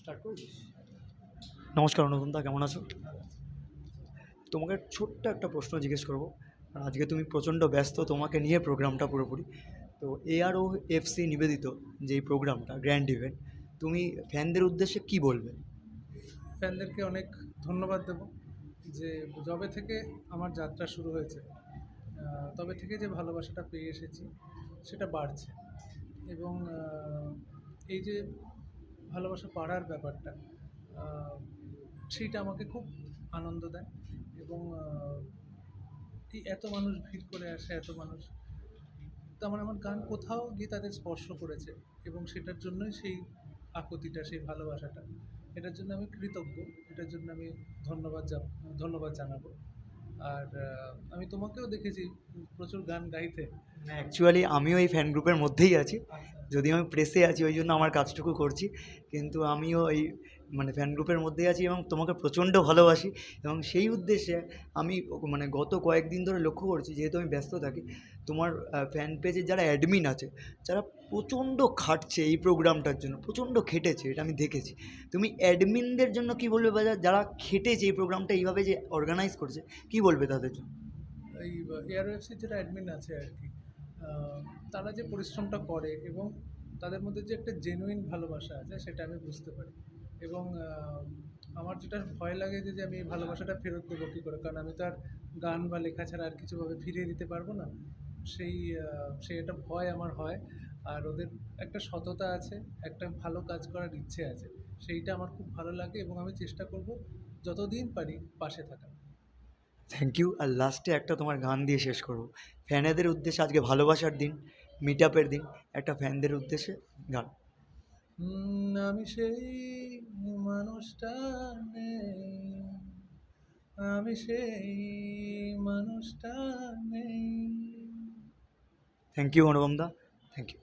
Start করছিস? নমস্কার অনুপমদা, কেমন আছো? তোমাকে ছোট্ট একটা প্রশ্ন জিজ্ঞেস করবো। আর আজকে তুমি প্রচণ্ড ব্যস্ত, তোমাকে নিয়ে প্রোগ্রামটা পুরোপুরি। তো এআরও এফসি নিবেদিত যেই প্রোগ্রামটা গ্র্যান্ড ইভেন্ট, তুমি ফ্যানদের উদ্দেশ্যে কি বলবে? ফ্যানদেরকে অনেক ধন্যবাদ দেবো যে যবে থেকে আমার যাত্রা শুরু হয়েছে তবে থেকে যে ভালোবাসাটা পেয়ে এসেছি সেটা বাড়ছে। এবং এই যে ভালোবাসা বাড়ার ব্যাপারটা, আহ, সেইটা আমাকে খুব আনন্দ দেয়। এবং এই এত মানুষ ভিড় করে আসে, এত মানুষ, তার মানে আমার গান কোথাও গিয়ে তাদের স্পর্শ করেছে। এবং সেটার জন্যই সেই আকুতিটা, সেই ভালোবাসাটা, এটার জন্য আমি কৃতজ্ঞ। এটার জন্য আমি ধন্যবাদ জানাবো। আর আমি তোমাকেও দেখেছি প্রচুর গান গাইতে। অ্যাকচুয়ালি আমিও এই ফ্যান গ্রুপের মধ্যেই আছি, আচ্ছা। যদিও আমি প্রেসে আছি, ওই জন্য আমার কাজটুকু করছি। কিন্তু আমিও এই মানে ফ্যান গ্রুপের মধ্যেই আছি এবং তোমাকে প্রচণ্ড ভালোবাসি। এবং সেই উদ্দেশ্যে আমি মানে গত কয়েকদিন ধরে লক্ষ্য করছি, যেহেতু আমি ব্যস্ত থাকি, তোমার ফ্যান পেজের যারা অ্যাডমিন আছে, যারা প্রচণ্ড খাটছে এই প্রোগ্রামটার জন্য, প্রচণ্ড খেটেছে, এটা আমি দেখেছি। তুমি অ্যাডমিনদের জন্য কী বলবে, বা যারা খেটেছে এই প্রোগ্রামটা এইভাবে যে অর্গানাইজ করছে, কী বলবে তাদের জন্য? এই এআরওএফসির যারা অ্যাডমিন আছে আর কি, তারা যে পরিশ্রমটা করে এবং তাদের মধ্যে যে একটা জেনুইন ভালোবাসা আছে সেটা আমি বুঝতে পারি। এবং আমার যেটা ভয় লাগে যে আমি এই ভালোবাসাটা ফেরত দেবো কী করে, কারণ আমি তো আর গান বা লেখা ছাড়া আর কিছুভাবে ফিরিয়ে দিতে পারবো না। সেই একটা ভয় আমার হয়। আর ওদের একটা সততা আছে, একটা ভালো কাজ করার ইচ্ছে আছে, সেইটা আমার খুব ভালো লাগে এবং আমি চেষ্টা করব যতদিন পারি পাশে থাকার। Thank you. আর লাস্টে একটা তোমার গান দিয়ে শেষ করবো, ফ্যানেদের উদ্দেশ্যে। আজকে ভালোবাসার দিন, মিট আপের দিন, একটা ফ্যানদের উদ্দেশ্যে গান। আমি সেই মানুষটা নেই, আমি সেই মানুষটা নেই। Thank you Anupam da, thank you.